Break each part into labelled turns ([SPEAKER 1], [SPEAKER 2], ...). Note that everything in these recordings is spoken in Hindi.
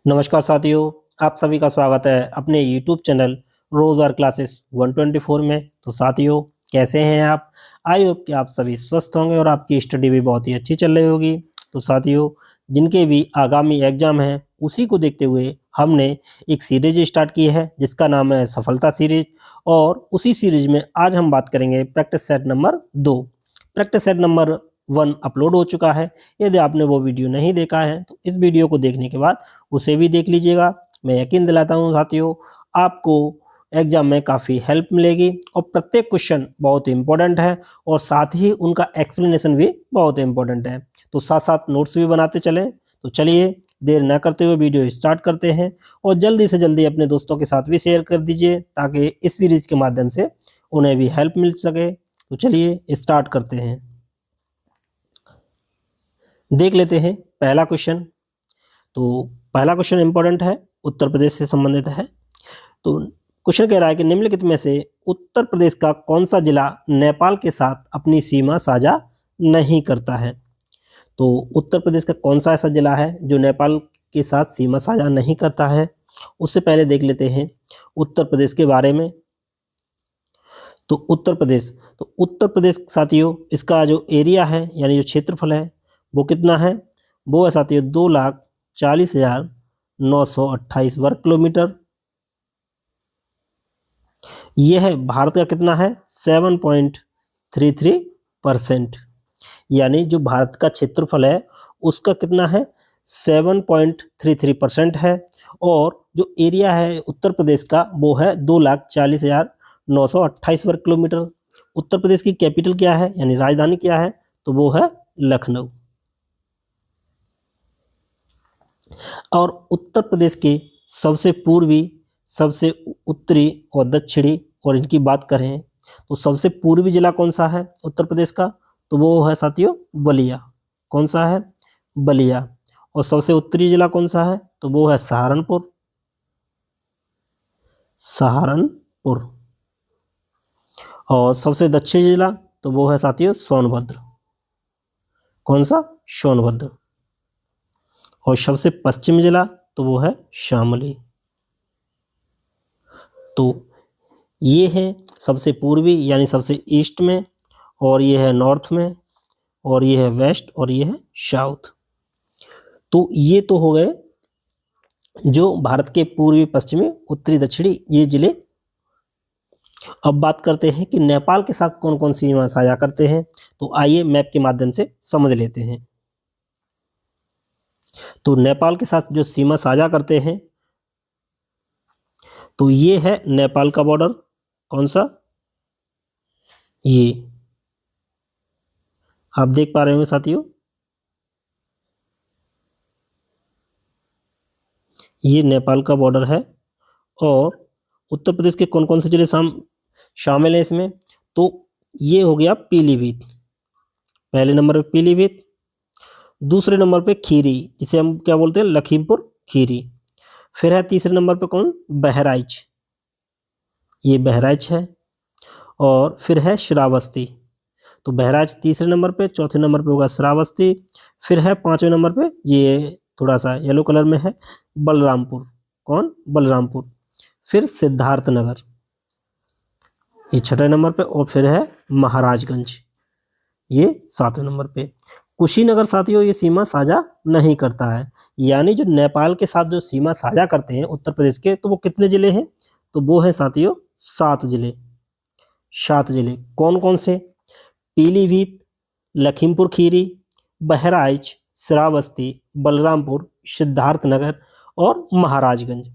[SPEAKER 1] नमस्कार साथियों, आप सभी का स्वागत है अपने YouTube चैनल रोज़ क्लासेस 124 में। तो साथियों, कैसे हैं आप? आई होप कि आप सभी स्वस्थ होंगे और आपकी स्टडी भी बहुत ही अच्छी चल रही होगी। तो साथियों, जिनके भी आगामी एग्जाम हैं, उसी को देखते हुए हमने एक सीरीज स्टार्ट की है जिसका नाम है सफलता सीरीज। और उसी सीरीज में आज हम बात करेंगे practice set number 2। Practice set number 1 upload हो चुका है। यदि आपने वो वीडियो नहीं देखा है तो इस वीडियो को देखने के बाद उसे भी देख लीजिएगा। मैं यकीन दिलाता हूँ साथियों, आपको एग्जाम में काफ़ी हेल्प मिलेगी और प्रत्येक क्वेश्चन बहुत इंपॉर्टेंट है और साथ ही उनका एक्सप्लेनेशन भी बहुत इंपॉर्टेंट है। तो साथ साथ नोट्स भी बनाते चलें। तो चलिए देर न करते हुए वीडियो स्टार्ट करते हैं और जल्दी से जल्दी अपने दोस्तों के साथ भी शेयर कर दीजिए ताकि इस सीरीज के माध्यम से उन्हें भी हेल्प मिल सके। तो चलिए स्टार्ट करते हैं। देख लेते हैं पहला क्वेश्चन। तो पहला क्वेश्चन इंपॉर्टेंट है, उत्तर प्रदेश से संबंधित है। तो क्वेश्चन कह रहा है कि निम्नलिखित में से उत्तर प्रदेश का कौन सा जिला नेपाल के साथ अपनी सीमा साझा नहीं करता है? तो उत्तर प्रदेश का कौन सा ऐसा जिला है जो नेपाल के साथ सीमा साझा नहीं करता है? उससे पहले देख लेते हैं उत्तर प्रदेश के बारे में। तो उत्तर प्रदेश साथियों, इसका जो एरिया है यानी जो क्षेत्रफल है वो कितना है? वो है साथियों 2,40,928 वर्ग किलोमीटर। यह है भारत का कितना है? 7.33%। यानी जो भारत का क्षेत्रफल है उसका कितना है? 7.33% है। और जो एरिया है उत्तर प्रदेश का वो है 2,40,928 वर्ग किलोमीटर। उत्तर प्रदेश की कैपिटल क्या है यानी राजधानी क्या है? तो वो है लखनऊ। और उत्तर प्रदेश के सबसे पूर्वी, सबसे उत्तरी और दक्षिणी और इनकी बात करें तो सबसे पूर्वी जिला कौन सा है उत्तर प्रदेश का? तो वो है साथियों बलिया। कौन सा है? बलिया। और सबसे उत्तरी जिला कौन सा है? तो वो है सहारनपुर। सहारनपुर। और सबसे दक्षिणी जिला तो वो है साथियों सोनभद्र। कौन सा? सोनभद्र। और सबसे पश्चिमी जिला तो वो है शामली। तो ये है सबसे पूर्वी यानी सबसे ईस्ट में, और ये है नॉर्थ में, और ये है वेस्ट, और ये है साउथ। तो ये तो हो गए जो भारत के पूर्वी, पश्चिमी, उत्तरी, दक्षिणी ये जिले। अब बात करते हैं कि नेपाल के साथ कौन कौन सी सीमा साझा करते हैं। तो आइए मैप के माध्यम से समझ लेते हैं। तो नेपाल के साथ जो सीमा साझा करते हैं तो ये है नेपाल का बॉर्डर। कौन सा? ये आप देख पा रहे होंगे साथियों, ये नेपाल का बॉर्डर है। और उत्तर प्रदेश के कौन कौन से जिले शामिल हैं इसमें? तो ये हो गया पीलीभीत, पहले नंबर पे पीलीभीत। दूसरे नंबर पे खीरी, जिसे हम क्या बोलते हैं? लखीमपुर खीरी। फिर है तीसरे नंबर पे कौन? बहराइच, ये बहराइच है। और फिर है श्रावस्ती। तो बहराइच तीसरे नंबर पे, चौथे नंबर पे होगा श्रावस्ती। फिर है पांचवें नंबर पे, ये थोड़ा सा येलो कलर में है, बलरामपुर। कौन? बलरामपुर। फिर सिद्धार्थनगर, ये छठे नंबर पे। और फिर है महाराजगंज, ये सातवें नंबर पे। कुशीनगर साथियों ये सीमा साझा नहीं करता है। यानी जो नेपाल के साथ जो सीमा साझा करते हैं उत्तर प्रदेश के, तो वो कितने जिले हैं? तो वो है साथियों 7 जिले। 7 जिले कौन कौन से? पीलीभीत, लखीमपुर खीरी, बहराइच, श्रावस्ती, बलरामपुर, सिद्धार्थनगर और महाराजगंज।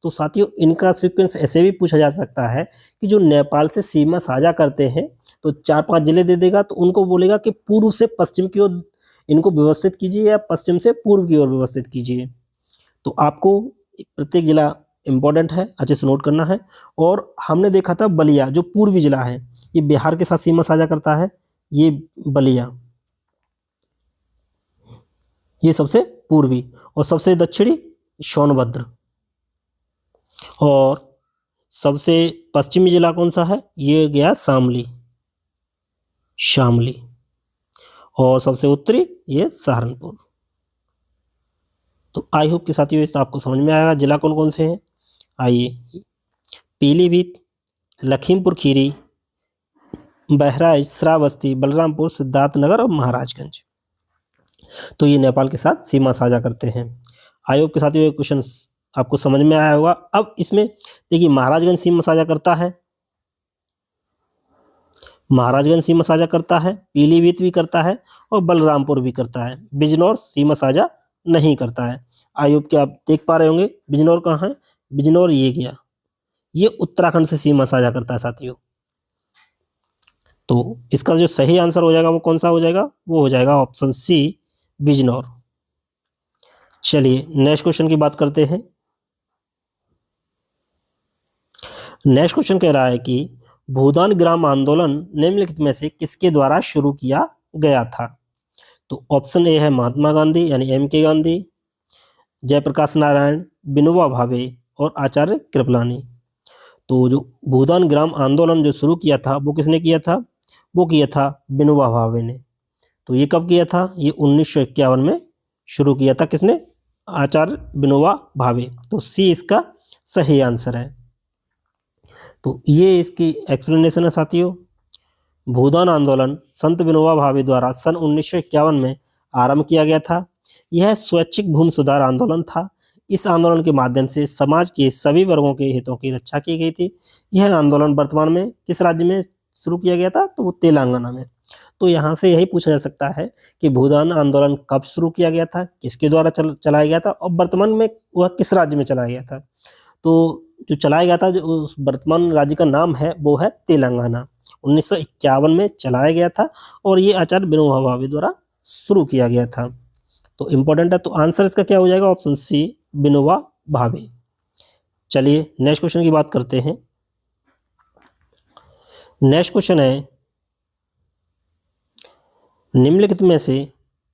[SPEAKER 1] तो साथियों इनका सीक्वेंस ऐसे भी पूछा जा सकता है कि जो नेपाल से सीमा साझा करते हैं तो 4-5 जिले दे देगा, तो उनको बोलेगा कि पूर्व से पश्चिम की ओर इनको व्यवस्थित कीजिए या पश्चिम से पूर्व की ओर व्यवस्थित कीजिए। तो आपको प्रत्येक जिला इंपॉर्टेंट है, अच्छे से नोट करना है। और हमने देखा था बलिया जो पूर्वी जिला है, ये बिहार के साथ सीमा साझा करता है। ये बलिया ये सबसे पूर्वी, और सबसे दक्षिणी सोनभद्र। और सबसे पश्चिमी जिला कौन सा है? ये गया शामली। शामली। और सबसे उत्तरी ये सहारनपुर। तो आई होप कि साथियों इस आपको समझ में आएगा। जिला कौन कौन से हैं, आइए, पीलीभीत, लखीमपुर खीरी, बहराइच, श्रावस्ती, बलरामपुर, सिद्धार्थनगर और महाराजगंज। तो ये नेपाल के साथ सीमा साझा करते हैं। आई होप के साथियों ये क्वेश्चन आपको समझ में आया होगा। अब इसमें देखिए महाराजगंज सीमा साझा करता है, महाराजगंज सीमा साझा करता है, पीलीभीत भी करता है और बलरामपुर भी करता है। बिजनौर सीमा साझा नहीं करता है। आई होप कि आप देख पा रहे होंगे बिजनौर कहाँ है, बिजनौर ये गया, ये उत्तराखंड से सीमा साझा करता है साथियों। तो इसका जो सही आंसर हो जाएगा वो कौन सा हो जाएगा, वो हो जाएगा ऑप्शन सी, बिजनौर। चलिए नेक्स्ट क्वेश्चन की बात करते हैं। नेक्स्ट क्वेश्चन कह रहा है कि भूदान ग्राम आंदोलन निम्नलिखित में से किसके द्वारा शुरू किया गया था। तो ऑप्शन ए है महात्मा गांधी यानी एम के गांधी, जयप्रकाश नारायण, विनोबा भावे और आचार्य कृपलानी। तो जो भूदान ग्राम आंदोलन जो शुरू किया था वो किसने किया था, वो किया था विनोबा भावे ने। तो ये कब किया था, ये 1951 में शुरू किया था, किसने, आचार्य विनोबा भावे। तो सी इसका सही आंसर है। तो ये इसकी एक्सप्लेनेशन है साथियों। भूदान आंदोलन संत विनोबा भावे द्वारा सन 1951 में आरंभ किया गया था। यह स्वैच्छिक भूमि सुधार आंदोलन था। इस आंदोलन के माध्यम से समाज के सभी वर्गों के हितों की रक्षा की गई थी। यह आंदोलन वर्तमान में किस राज्य में शुरू किया गया था, तो वो तेलंगाना में। तो यहाँ से यही पूछा जा सकता है कि भूदान आंदोलन कब शुरू किया गया था, किसके द्वारा चलाया गया था और वर्तमान में वह किस राज्य में चलाया गया था। तो जो चलाया गया था, जो उस वर्तमान राज्य का नाम है वो है तेलंगाना। 1951 में चलाया गया था और ये आचार्य विनोबा भावे द्वारा शुरू किया गया था। तो इंपॉर्टेंट है। तो आंसर इसका क्या हो जाएगा, ऑप्शन सी, विनोबा भावे। चलिए नेक्स्ट क्वेश्चन की बात करते हैं। नेक्स्ट क्वेश्चन है, निम्नलिखित में से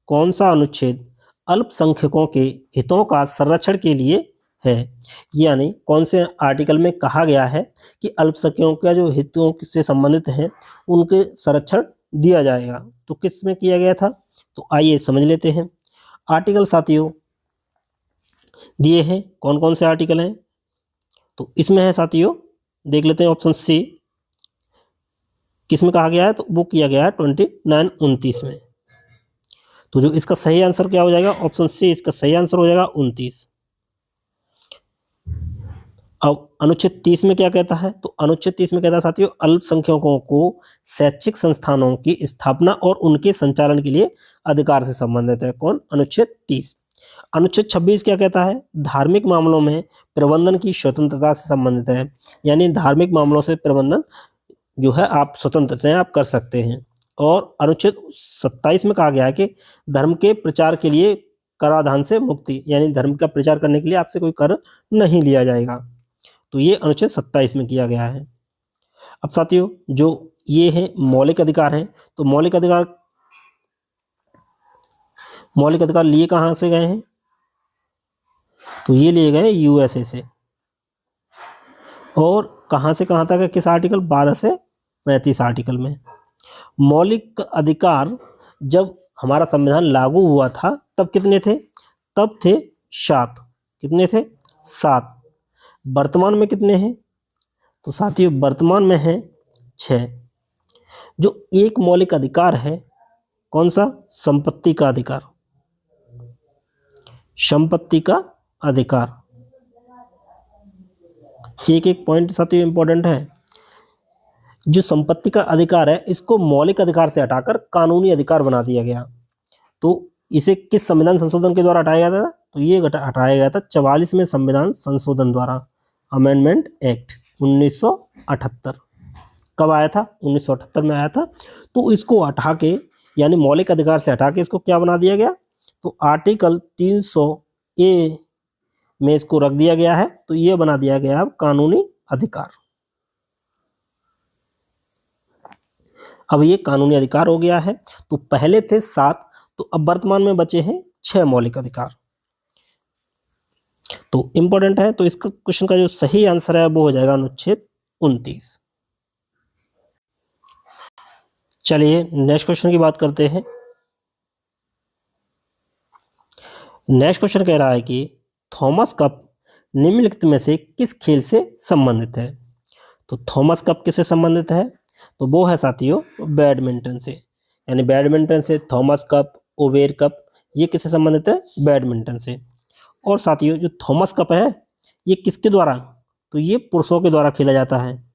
[SPEAKER 1] कौन सा अनुच्छेद अल्पसंख्यकों के हितों का संरक्षण के लिए है। यानी कौन से आर्टिकल में कहा गया है कि अल्पसंख्यकों का जो हितों से संबंधित हैं उनके संरक्षण दिया जाएगा। तो किस में किया गया था, तो आइए समझ लेते हैं। आर्टिकल साथियों दिए हैं, कौन कौन से आर्टिकल हैं, तो इसमें है साथियों, देख लेते हैं ऑप्शन सी किस में कहा गया है, तो वो किया गया है 29, 29 में। तो जो इसका सही आंसर क्या हो जाएगा, ऑप्शन सी इसका सही आंसर हो जाएगा 29। अब अनुच्छेद 30 में क्या कहता है, तो अनुच्छेद 30 में कहता है साथियों, अल्पसंख्यकों को शैक्षिक संस्थानों की स्थापना और उनके संचालन के लिए अधिकार से संबंधित है। कौन, अनुच्छेद 30। अनुच्छेद 26 क्या कहता है, धार्मिक मामलों में प्रबंधन की स्वतंत्रता से संबंधित है। यानी धार्मिक मामलों से प्रबंधन जो है आप स्वतंत्र हैं, आप कर सकते हैं। और अनुच्छेद 27 में कहा गया है कि धर्म के प्रचार के लिए कराधान से मुक्ति, यानी धर्म का प्रचार करने के लिए आपसे कोई कर नहीं लिया जाएगा। तो ये अनुच्छेद 27 में किया गया है। अब साथियों जो ये है मौलिक अधिकार हैं, तो मौलिक अधिकार लिए कहाँ से गए हैं, तो ये लिए गए यूएसए से। और कहाँ से कहाँ तक है, किस आर्टिकल, 12 से 35 आर्टिकल में। मौलिक अधिकार जब हमारा संविधान लागू हुआ था तब कितने थे, तब थे 7। कितने थे, 7। वर्तमान में कितने हैं, तो साथियों वर्तमान में है 6। जो एक मौलिक अधिकार है, कौन सा, संपत्ति का अधिकार, संपत्ति का अधिकार। एक एक पॉइंट साथियों इंपॉर्टेंट है। जो संपत्ति का अधिकार है इसको मौलिक अधिकार से हटाकर कानूनी अधिकार बना दिया गया। तो इसे किस संविधान संशोधन के द्वारा हटाया गया था, तो ये हटाया गया था 44वें संविधान संशोधन द्वारा, अमेंडमेंट एक्ट 1978। कब आया था, 1978 में आया था। तो इसको हटा के, यानी मौलिक अधिकार से हटा के इसको क्या बना दिया गया, तो आर्टिकल 300A में इसको रख दिया गया है। तो ये बना दिया गया है कानूनी अधिकार। अब ये कानूनी अधिकार हो गया है। तो पहले थे 7, तो अब वर्तमान में बचे हैं 6 मौलिक अधिकार। तो इंपॉर्टेंट है। तो इसका क्वेश्चन का जो सही आंसर है वो हो जाएगा अनुच्छेद 29। चलिए नेक्स्ट क्वेश्चन की बात करते हैं। नेक्स्ट क्वेश्चन कह रहा है कि थॉमस कप निम्नलिखित में से किस खेल से संबंधित है। तो थॉमस कप किससे संबंधित है, तो वो है साथियों बैडमिंटन से, यानी बैडमिंटन से थॉमस कप, ओवेर कप, ये किससे संबंधित है, बैडमिंटन से। और साथियों जो थॉमस कप है ये किसके द्वारा, तो ये पुरुषों के द्वारा खेला जाता है,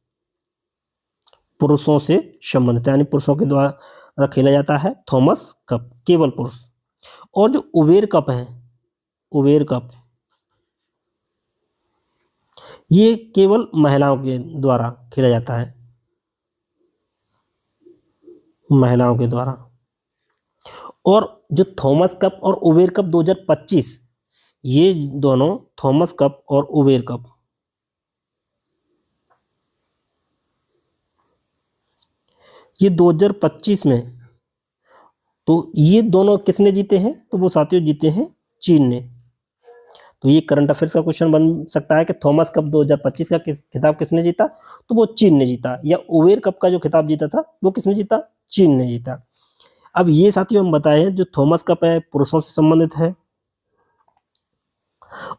[SPEAKER 1] पुरुषों से संबंधित है, यानी पुरुषों के द्वारा खेला जाता है थॉमस कप, केवल पुरुष। और जो उबेर कप है, उबेर कप, ये केवल महिलाओं के द्वारा खेला जाता है, महिलाओं के द्वारा। और जो थॉमस कप और उबेर कप 2025, ये दोनों थॉमस कप और उबेर कप, ये 2025 में, तो ये दोनों किसने जीते हैं, तो वो साथियों जीते हैं चीन ने। तो ये करंट अफेयर्स का क्वेश्चन बन सकता है कि थॉमस कप 2025 का खिताब किसने जीता, तो वो चीन ने जीता। या उबेर कप का जो खिताब जीता था वो किसने जीता, चीन ने जीता। अब ये साथियों हम बताए हैं जो थॉमस कप है पुरुषों से संबंधित है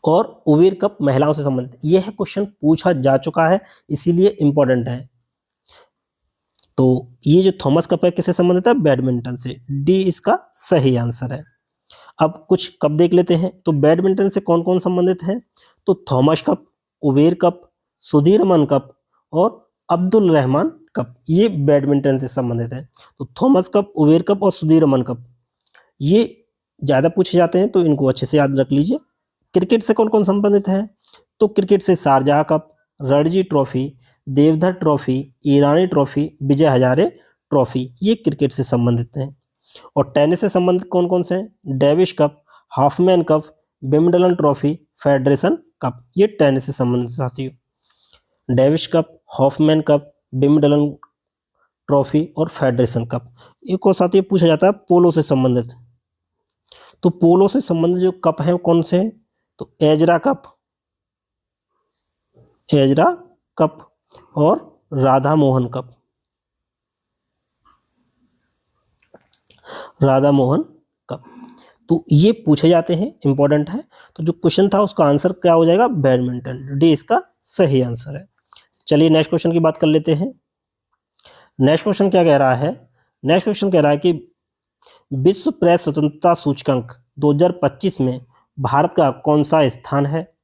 [SPEAKER 1] और उबेर कप महिलाओं से संबंधित। यह क्वेश्चन पूछा जा चुका है, इसीलिए इंपॉर्टेंट है। तो ये जो थॉमस कप है किससे संबंधित है, बैडमिंटन से। डी इसका सही आंसर है। अब कुछ कप देख लेते हैं। तो बैडमिंटन से कौन कौन संबंधित है, तो Thomas cup, Uber cup, Sudirman cup और अब्दुल रहमान कप, ये बैडमिंटन से संबंधित है। तो थॉमस कप, उबेर कप और सुधीरमन कप ये ज़्यादा पूछे जाते हैं, तो इनको अच्छे से याद रख लीजिए। क्रिकेट से कौन कौन संबंधित है, तो क्रिकेट से Sharjah cup, Ranji trophy, Deodhar trophy, Irani trophy, Vijay Hazare trophy, ये क्रिकेट से संबंधित हैं। और टेनिस से संबंधित कौन कौन से हैं, Davis Cup, Hoffman Cup, Wimbledon trophy, Federation Cup, ये टेनिस से संबंधित साथियों। Davis Cup, Hoffman Cup, Wimbledon trophy और फेडरेशन कप। एक और साथियों पूछा जाता है पोलो से संबंधित। तो पोलो से संबंधित जो कप है कौन से हैं, तो एजरा कप, एजरा कप और राधा मोहन कप, राधा मोहन कप। तो ये पूछे जाते हैं, इंपॉर्टेंट है। तो जो क्वेश्चन था उसका आंसर क्या हो जाएगा, बैडमिंटन। डी इसका सही आंसर है। चलिए नेक्स्ट क्वेश्चन की बात कर लेते हैं। नेक्स्ट क्वेश्चन क्या कह रहा है, नेक्स्ट क्वेश्चन कह रहा है कि विश्व प्रेस स्वतंत्रता सूचकांक 2025 में भारत का कौन सा स्थान है।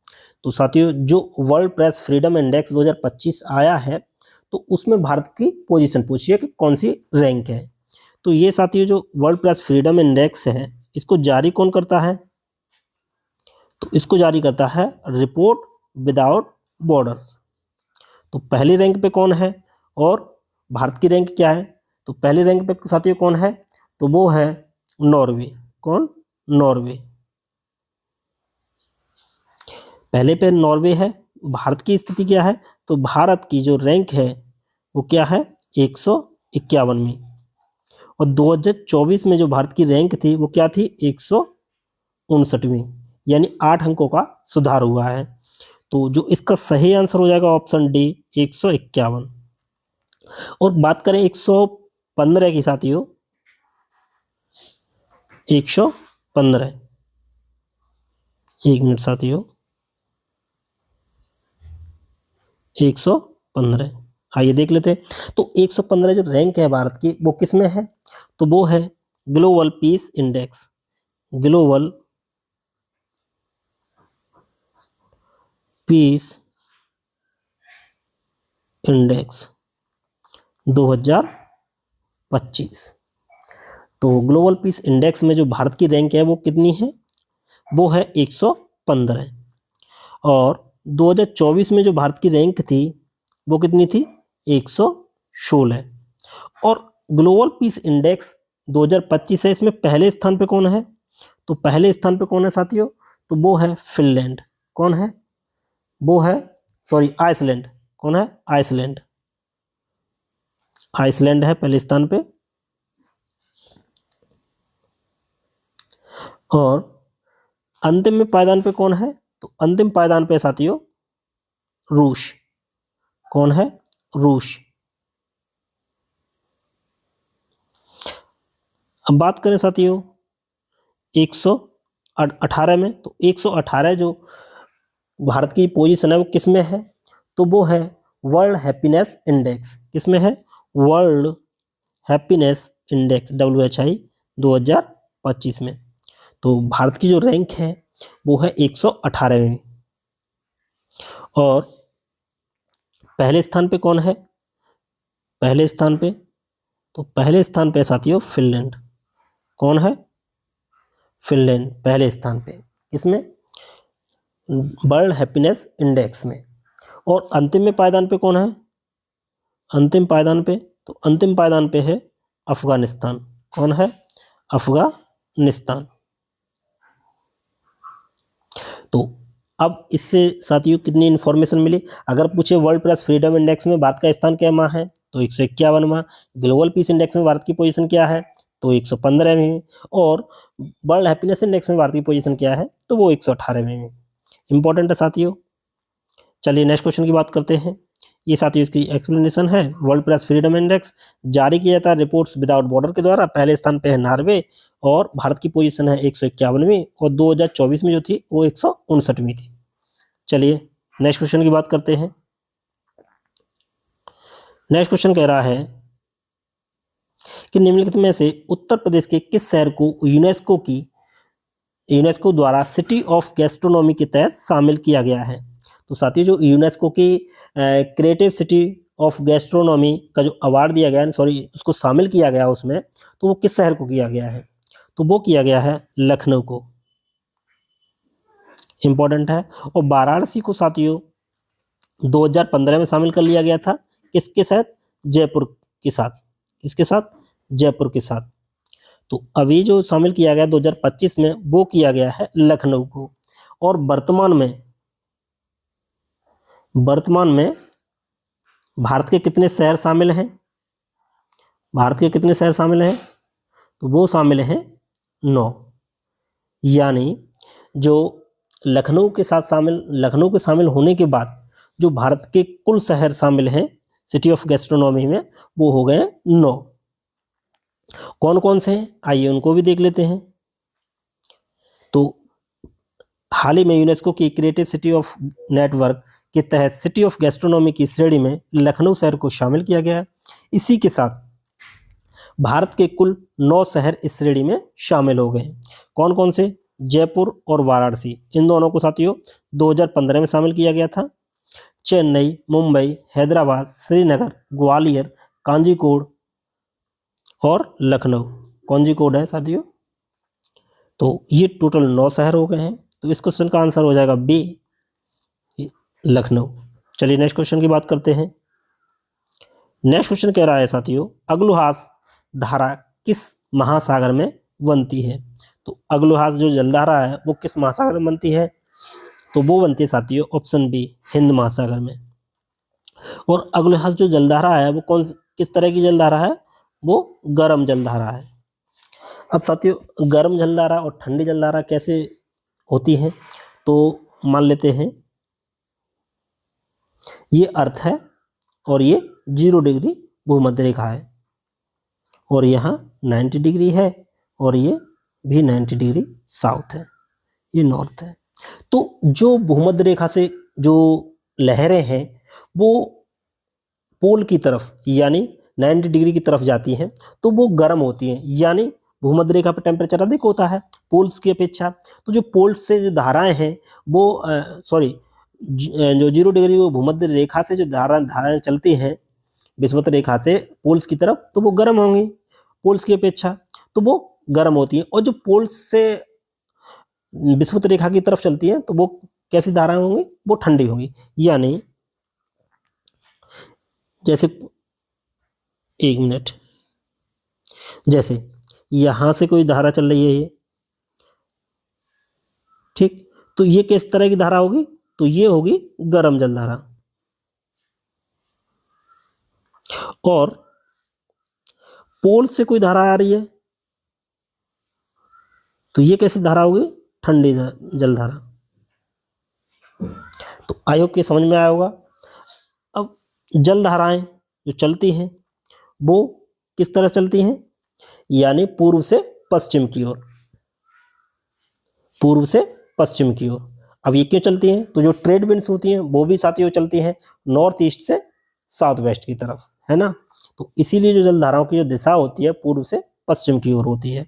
[SPEAKER 1] तो साथियों जो वर्ल्ड प्रेस फ्रीडम इंडेक्स 2025 आया है, तो उसमें भारत की पोजीशन पूछी है कि कौन सी रैंक है। तो ये साथियों जो वर्ल्ड प्रेस फ्रीडम इंडेक्स है, इसको जारी कौन करता है, तो इसको जारी करता है रिपोर्ट विदाउट बॉर्डर्स। तो पहली रैंक पे कौन है और भारत की रैंक क्या है, तो पहली रैंक पे साथियों कौन है, तो वो है नॉर्वे। कौन, नॉर्वे, पहले पे नॉर्वे है। भारत की स्थिति क्या है, तो भारत की जो रैंक है वो क्या है, 151वीं। और 2024 में जो भारत की रैंक थी वो क्या थी, 159वीं, यानी 8 अंकों का सुधार हुआ है। तो जो इसका सही आंसर हो जाएगा ऑप्शन डी, 151। और बात करें 115 की साथियों, 115, एक मिनट साथियों, 115, आइए देख लेते हैं। तो 115 जो रैंक है भारत की वो किस में है, तो वो है global peace index, global peace index 2025। तो ग्लोबल पीस इंडेक्स में जो भारत की रैंक है वो कितनी है, वो है 115। और 2024 में जो भारत की रैंक थी वो कितनी थी, 116। और ग्लोबल पीस इंडेक्स 2025 है, इसमें पहले स्थान पे कौन है, तो पहले स्थान पे कौन है साथियों, तो वो है फिनलैंड। कौन है, वो है, सॉरी, आइसलैंड। कौन है, आइसलैंड, आइसलैंड है पहले स्थान पे। और अंतिम में पायदान पे कौन है, तो अंतिम पायदान पे साथियों रूस। कौन है, रूस। अब बात करें साथियों 18 में, तो 118 जो भारत की पोजीशन है वो किस में है, तो वो है वर्ल्ड हैप्पीनेस इंडेक्स। किस में है, वर्ल्ड हैप्पीनेस इंडेक्स WHI 2025 में। तो भारत की जो रैंक है वो है 118 में। और पहले स्थान पे कौन है, पहले स्थान पे, तो पहले स्थान पे साथियों फिनलैंड। कौन है, फिनलैंड पहले स्थान पे, इसमें वर्ल्ड हैप्पीनेस इंडेक्स में। और अंतिम में पायदान पे कौन है, अंतिम पायदान पे, तो अंतिम पायदान पे है अफगानिस्तान। कौन है, अफगानिस्तान। तो अब इससे साथियों कितनी इन्फॉर्मेशन मिली, अगर पूछे वर्ल्ड प्रेस फ्रीडम इंडेक्स में भारत का स्थान क्या है, तो 151वां। ग्लोबल पीस इंडेक्स में भारत की पोजीशन क्या है, तो 115वीं। और वर्ल्ड हैप्पीनेस इंडेक्स में भारत की पोजीशन क्या है, तो वो 118वीं में। इंपॉर्टेंट है साथियों। चलिए नेक्स्ट क्वेश्चन की बात करते हैं। ये साथियों इसकी एक्सप्लेनेशन है। वर्ल्ड प्रेस फ्रीडम इंडेक्स जारी किया जाता है रिपोर्ट्स विदाउट बॉर्डर के द्वारा। पहले स्थान पे है नॉर्वे और भारत की पोजीशन है 151वीं, और 2024 में जो थी वो 159वीं थी। चलिए नेक्स्ट क्वेश्चन की बात करते हैं। नेक्स्ट क्वेश्चन कह रहा है कि निम्नलिखित में से उत्तर प्रदेश के किस शहर को यूनेस्को द्वारा सिटी ऑफ गैस्ट्रोनॉमी के तहत शामिल किया गया है। तो साथियों जो यूनेस्को की क्रिएटिव सिटी ऑफ गैस्ट्रोनॉमी का जो अवार्ड दिया गया है, सॉरी उसको शामिल किया गया उसमें, तो वो किस शहर को किया गया है, तो वो किया गया है लखनऊ को। इंपॉर्टेंट है। और वाराणसी को साथियों 2015 में शामिल कर लिया गया था। किसके साथ, जयपुर के साथ। किसके साथ, जयपुर के साथ। तो अभी जो शामिल किया गया 2025 में वो किया गया है लखनऊ को। और वर्तमान में भारत के कितने शहर शामिल हैं, भारत के कितने शहर शामिल हैं, तो वो शामिल हैं 9। यानी जो लखनऊ के शामिल होने के बाद जो भारत के कुल शहर शामिल हैं सिटी ऑफ गैस्ट्रोनॉमी में, वो हो गए 9। कौन कौन से हैं, आइए उनको भी देख लेते हैं। तो हाल ही में यूनेस्को की क्रिएटिव सिटी ऑफ नेटवर्क के तहत सिटी ऑफ गैस्ट्रोनॉमी की श्रेणी में लखनऊ शहर को शामिल किया गया है। इसी के साथ भारत के कुल 9 शहर इस श्रेणी में शामिल हो गए हैं। कौन कौन से, जयपुर और वाराणसी, इन दोनों को साथियों 2015 में शामिल किया गया था। चेन्नई, मुंबई, हैदराबाद, श्रीनगर, ग्वालियर, कांजीकोड और लखनऊ, कांजीकोड है साथियों। तो ये टोटल 9 शहर हो गए हैं। तो इस क्वेश्चन का आंसर हो जाएगा बी, लखनऊ। चलिए नेक्स्ट क्वेश्चन की बात करते हैं। नेक्स्ट क्वेश्चन कह रहा है साथियों, अग्लुहास धारा किस महासागर में बनती है। तो अग्लुहास जो जलधारा है वो किस महासागर में बनती है, तो वो बनती है साथियों ऑप्शन बी, हिंद महासागर में। और अग्लुहास जो जलधारा है वो किस तरह की जलधारा है, वो गर्म जलधारा है। अब साथियों गर्म जलधारा और ठंडी जलधारा कैसे होती है, तो मान लेते हैं ये अर्थ है और ये 0 डिग्री भूमध्य रेखा है, और यहाँ 90 डिग्री है, और ये भी 90 डिग्री साउथ है, ये नॉर्थ है। तो जो भूमध्य रेखा से जो लहरें हैं वो पोल की तरफ यानी 90 डिग्री की तरफ जाती हैं, तो वो गर्म होती हैं। यानी भूमध्य रेखा पर टेम्परेचर अधिक होता है पोल्स की अपेक्षा। तो जो पोल्स से जो धाराएं हैं वो जो 0 डिग्री वो भूमध्य रेखा से जो धाराएं चलती हैं विषुवत रेखा से पोल्स की तरफ, तो वो गर्म होंगी पोल्स की अपेक्षा, तो वो गर्म होती हैं। और जो पोल्स से विषुवत रेखा की तरफ चलती हैं तो वो कैसी धाराएं होंगी, वो ठंडी होंगी। यानी जैसे, एक मिनट, जैसे यहां से कोई धारा चल रही है ये, ठीक, तो ये किस तरह की धारा होगी, तो ये होगी गर्म जलधारा। और पोल से कोई धारा आ रही है तो ये कैसी धारा होगी, ठंडी जलधारा। तो आई होप कि समझ में आया होगा। अब जलधाराएं जो चलती हैं वो किस तरह चलती हैं, यानी पूर्व से पश्चिम की ओर। पूर्व से पश्चिम की ओर। अब ये क्यों चलती हैं? तो जो ट्रेड विंड्स होती हैं वो भी साथियों चलती हैं नॉर्थ ईस्ट से साउथ वेस्ट की तरफ, है ना। तो इसीलिए जो जलधाराओं की जो दिशा होती है पूर्व से पश्चिम की ओर होती है।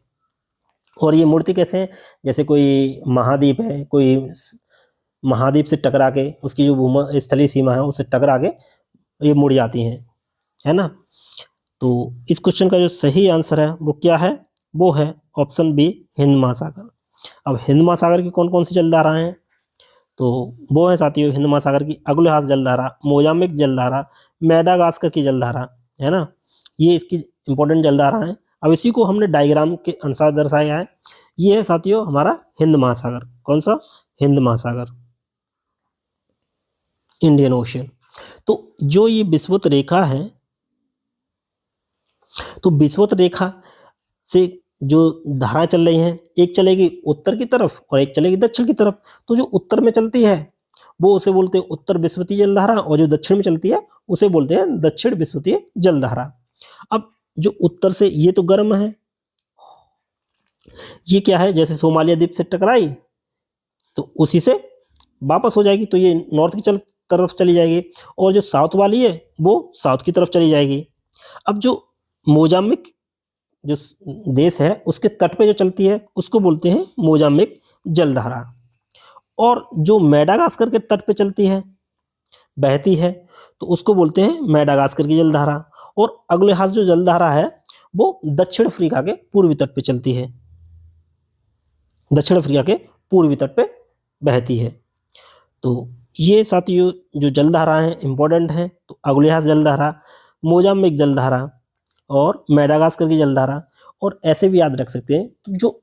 [SPEAKER 1] और ये मुड़ती कैसे है? जैसे कोई महाद्वीप है, कोई महाद्वीप से टकरा के उसकी जो भूमि स्थलीय सीमा है उससे टकरा के ये मुड़ जाती हैं, है ना। तो इस क्वेश्चन का जो सही आंसर है वो क्या है? वो है ऑप्शन बी, हिंद महासागर। अब हिंद महासागर की कौन कौन सी जलधाराएं हैं? तो वो है साथियों हिंद महासागर की अगुलहास जलधारा, मोजाम्बिक जलधारा, मेडागास्कर की जलधारा, है ना। ये इसकी इंपॉर्टेंट जलधारा है। अब इसी को हमने डायग्राम के अनुसार दर्शाया है। ये है साथियों हमारा हिंद महासागर। कौन सा? हिंद महासागर, इंडियन ओशियन। तो जो ये विषुवत रेखा है, तो विषुवत रेखा से जो धाराएं चल रही हैं, एक चलेगी उत्तर की तरफ और एक चलेगी दक्षिण की तरफ। तो जो उत्तर में चलती है वो उसे बोलते हैं उत्तर विषुवतीय जलधारा, और जो दक्षिण में चलती है उसे बोलते हैं दक्षिण विषुवतीय जलधारा। अब जो उत्तर से, ये तो गर्म है, ये क्या है? जैसे सोमालिया द्वीप से टकराई तो उसी से वापस हो जाएगी, तो ये नॉर्थ की तरफ चली जाएगी, और जो साउथ वाली है वो साउथ की तरफ चली जाएगी। अब जो मोजाम्बिक जो देश है उसके तट पे जो चलती है उसको बोलते हैं मोजाम्बिक जलधारा, और जो मेडागास्कर के तट पे चलती है, बहती है, तो उसको बोलते हैं मेडागास्कर की जलधारा। और अगले हाथ जो जलधारा है वो दक्षिण अफ्रीका के पूर्वी तट पे चलती है, दक्षिण अफ्रीका के पूर्वी तट पे बहती है। तो ये साथियों जो जलधारा हैं इंपॉर्टेंट हैं। तो अगुलिहास जलधारा, मोजाम्बिक जलधारा और मेडागास्कर की जलधारा। और ऐसे भी याद रख सकते हैं कि जो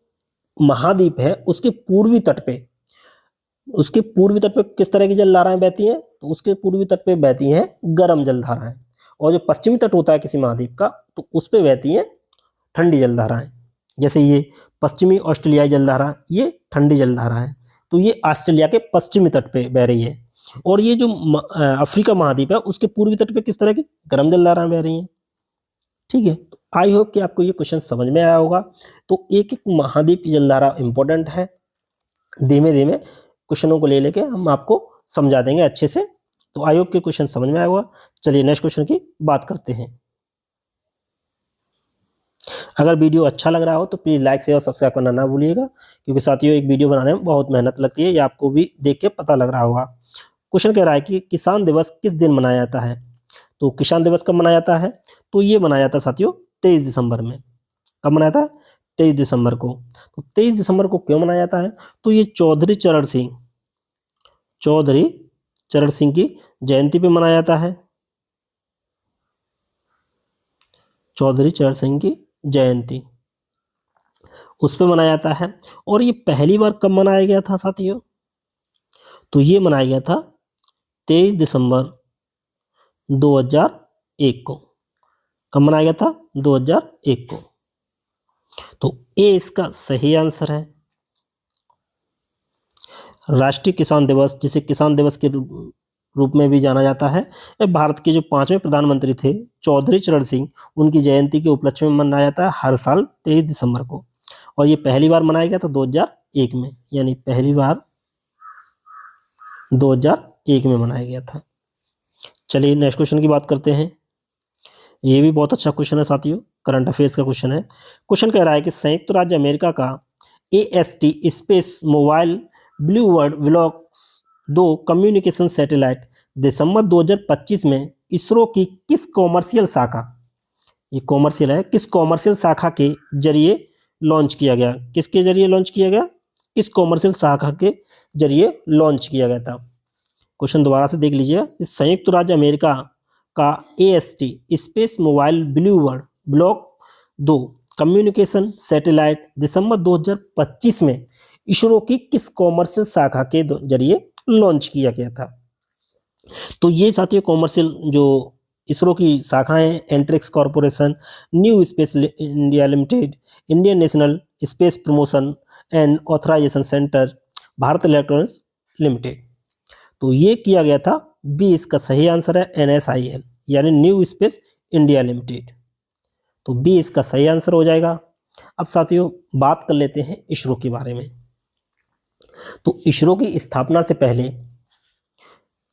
[SPEAKER 1] महाद्वीप है उसके पूर्वी तट पे, उसके पूर्वी तट पे किस तरह की जलधाराएं बहती हैं? तो उसके पूर्वी तट पे बहती हैं गर्म जलधाराएं, और जो पश्चिमी तट होता है किसी महाद्वीप का तो उस पे बहती हैं ठंडी जलधाराएं। जैसे ये पश्चिमी ऑस्ट्रेलियाई जलधारा, ये ठंडी जलधारा है, तो ये ऑस्ट्रेलिया के पश्चिमी तट पे बह रही है। और ये जो अफ्रीका महाद्वीप है उसके पूर्वी तट पे किस तरह की गर्म जलधाराएं बह रही हैं। ठीक है, तो आई होप कि आपको ये क्वेश्चन समझ में आया होगा। तो एक एक महाद्वीप की जलधारा इंपॉर्टेंट है। धीमे धीमे क्वेश्चनों को ले लेके हम आपको समझा देंगे अच्छे से। तो आई होप के क्वेश्चन समझ में आया होगा। चलिए नेक्स्ट क्वेश्चन की बात करते हैं। अगर वीडियो अच्छा लग रहा हो तो प्लीज़ लाइक शेयर और सब्सक्राइब करना ना भूलिएगा, क्योंकि साथियों एक वीडियो बनाने में बहुत मेहनत लगती है, ये आपको भी देख के पता लग रहा होगा। क्वेश्चन कह रहा है कि किसान दिवस किस दिन मनाया जाता है? तो किसान दिवस कब मनाया जाता है? तो ये मनाया जाता है साथियों 23 दिसंबर में। कब मनाया जाता है? 23 दिसंबर को। तो 23 दिसंबर को क्यों मनाया जाता है? तो ये चौधरी चरण सिंह की जयंती पे मनाया जाता है। चौधरी चरण सिंह की जयंती उस पे मनाया जाता है। और ये पहली बार कब मनाया गया था साथियों? तो ये मनाया गया था 23 दिसंबर 2001 को। कब मनाया गया था? 2001 को। तो ए इसका सही आंसर है। राष्ट्रीय किसान दिवस, जिसे किसान दिवस के रूप में भी जाना जाता है, भारत के जो 5वें प्रधानमंत्री थे चौधरी चरण सिंह, उनकी जयंती के उपलक्ष्य में मनाया जाता है हर साल 23 दिसंबर को। और ये पहली बार मनाया गया था 2001 में, यानी पहली बार 2001 में मनाया गया था। चलिए नेक्स्ट क्वेश्चन की बात करते हैं। ये भी बहुत अच्छा क्वेश्चन है साथियों, करंट अफेयर्स का क्वेश्चन है। क्वेश्चन कह रहा है कि संयुक्त राज्य अमेरिका का AST space mobile bluebird block 2 communication satellite दिसंबर 2025 में इसरो की किस कॉमर्शियल शाखा, ये कॉमर्शियल है, किस कॉमर्शियल शाखा के जरिए लॉन्च किया गया? किसके जरिए लॉन्च किया गया? किस कॉमर्शियल शाखा के जरिए लॉन्च किया गया था? क्वेश्चन दोबारा से देख लीजिए। संयुक्त राज्य अमेरिका का AST space mobile bluebird block 2 communication satellite दिसंबर 2025 में इसरो की किस कॉमर्शियल शाखा के जरिए लॉन्च किया गया था? तो ये साथियों कॉमर्शियल जो इसरो की शाखाएं Antrix Corporation, New Space India Limited, Indian National Space Promotion and Authorisation Centre, Bharat Electronics Limited. तो ये किया गया था। बी इसका सही आंसर है NSIL, यानी न्यू स्पेस इंडिया लिमिटेड। तो बी इसका सही आंसर हो जाएगा। अब साथियों बात कर लेते हैं इसरो के बारे में। तो इसरो की स्थापना से पहले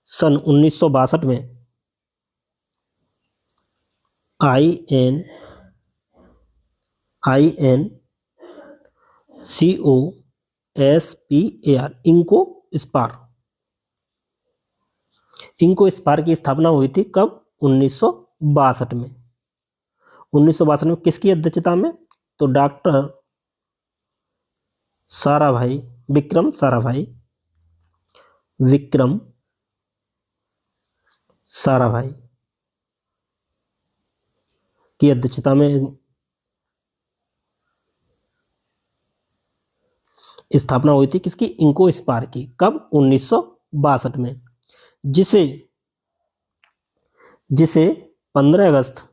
[SPEAKER 1] सन 1962 में INCOSPAR इंको स्पार की स्थापना हुई थी कब? 1962 में। 1962 में किसकी अध्यक्षता में? तो डॉक्टर विक्रम साराभाई की अध्यक्षता में स्थापना हुई थी किसकी? इंको-स्पार की। कब? 1962 में। जिसे 15 अगस्त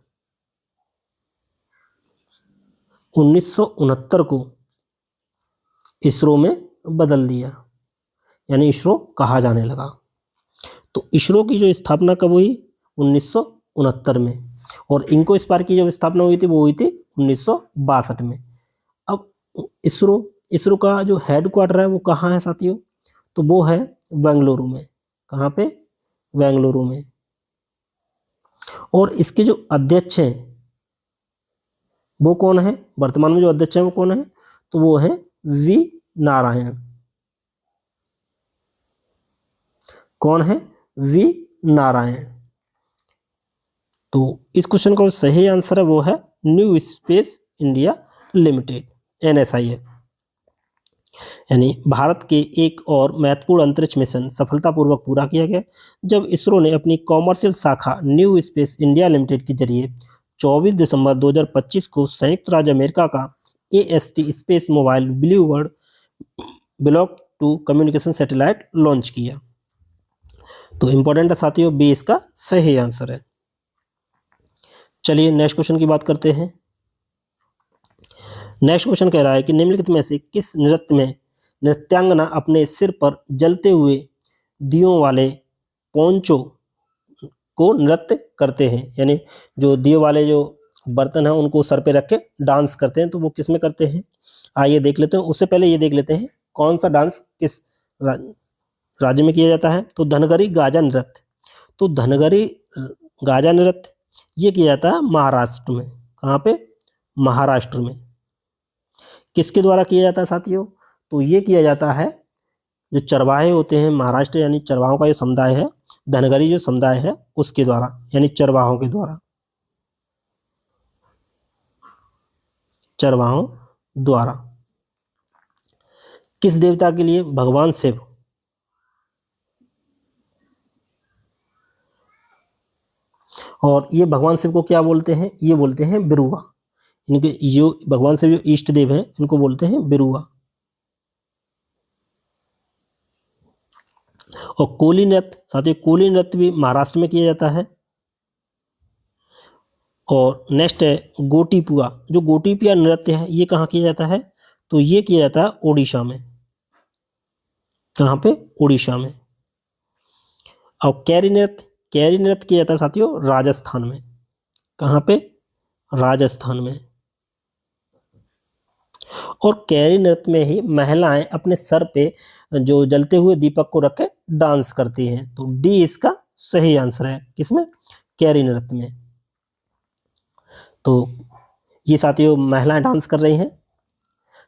[SPEAKER 1] 1969 को इसरो में बदल दिया, यानी इसरो कहा जाने लगा। तो इसरो की जो स्थापना कब हुई? 1969 में। और इंको-स्पार की जो स्थापना हुई थी वो हुई थी 1962 में। अब इसरो का जो हेडक्वार्टर है वो कहाँ है साथियों? तो वो है बेंगलुरु में। कहाँ पे? बेंगलुरु में। और इसके जो अध्यक्ष हैं वो कौन है? वर्तमान में जो अध्यक्ष है वो कौन है? तो वो है वी नारायण। कौन है? वी नारायण। तो इस क्वेश्चन का सही आंसर है वो है new Space India limited, NSIL। यानी भारत के एक और महत्वपूर्ण अंतरिक्ष मिशन सफलतापूर्वक पूरा किया गया जब इसरो ने अपनी कॉमर्शियल शाखा न्यू स्पेस इंडिया लिमिटेड के जरिए 24 दिसंबर 2025 को संयुक्त राज्य अमेरिका का AST space mobile blue bird block 2 communication satellite launch किया। तो इंपॉर्टेंट है साथियों, बी इसका सही आंसर है। चलिए नेक्स्ट क्वेश्चन की बात करते हैं। नेक्स्ट क्वेश्चन कह रहा है कि निम्नलिखित में से किस नृत्य में नृत्यांगना अपने सिर पर जलते हुए दियों वाले पोंचो को नृत्य करते हैं, यानी जो दियों वाले जो बर्तन हैं उनको सर पे रख के डांस करते हैं। तो वो किस में करते हैं? आइए देख लेते हैं। उससे पहले ये देख लेते हैं कौन सा डांस किस राज्य में किया जाता है। तो धनगरी गाजा नृत्य। तो धनगरी गाजा नृत्य ये किया जाता है महाराष्ट्र में। कहाँ पे? महाराष्ट्र में। किसके द्वारा किया जाता है साथियों? तो ये किया जाता है जो चरवाहे होते हैं महाराष्ट्र, यानी चरवाहों का जो समुदाय है, धनगरी जो समुदाय है उसके द्वारा, यानी चरवाहों के द्वारा। चरवाहों द्वारा। किस देवता के लिए? भगवान शिव। और ये भगवान शिव को क्या बोलते हैं? ये बोलते हैं बिरुवा। इनके जो भगवान शिव जो इष्ट देव हैं इनको बोलते हैं बिरुवा। और कोली नृत्य साथियों, कोली नृत्य भी महाराष्ट्र में किया जाता है। और नेक्स्ट है गोटीपुआ। जो गोटीपुआ नृत्य है ये कहाँ किया जाता है? तो ये किया जाता है ओडिशा में। कहाँ पे? ओडिशा में। और कैरी नृत्य किया जाता है साथियों राजस्थान में। कहाँ पे? राजस्थान में। और कैरी नृत्य में ही महिलाएं अपने सर पे जो जलते हुए दीपक को रख के डांस करती हैं। तो डी इसका सही आंसर है। किसमें? कैरी नृत्य में। तो ये साथियों महिलाएं डांस कर रही हैं।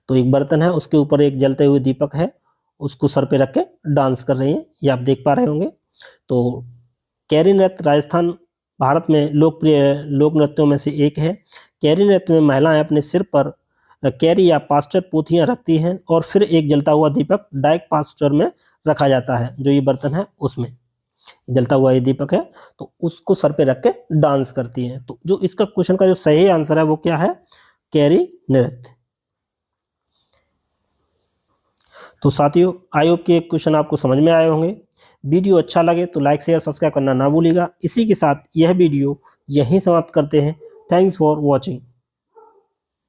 [SPEAKER 1] तो एक बर्तन है उसके ऊपर एक जलते हुए दीपक है, उसको सर पे रख के डांस कर रही हैं, ये आप देख पा रहे होंगे। तो कैरी नृत्य राजस्थान भारत में लोकप्रिय लोक नृत्यों में से एक है। कैरी नृत्य में महिलाएं अपने सिर पर कैरी या पास्चर पोथियां रखती हैं और फिर एक जलता हुआ दीपक डायरेक्ट पास्चर में रखा जाता है। जो ये बर्तन है उसमें जलता हुआ ये दीपक है, तो उसको सर पे रख के डांस करती हैं। तो जो इसका क्वेश्चन का जो सही आंसर है वो क्या है? कैरी नृत्य। तो साथियों आई होप कि क्वेश्चन आपको समझ में आए होंगे। वीडियो अच्छा लगे तो लाइक शेयर सब्सक्राइब करना ना भूलिएगा। इसी के साथ यह वीडियो यहीं समाप्त करते हैं। Thanks for watching.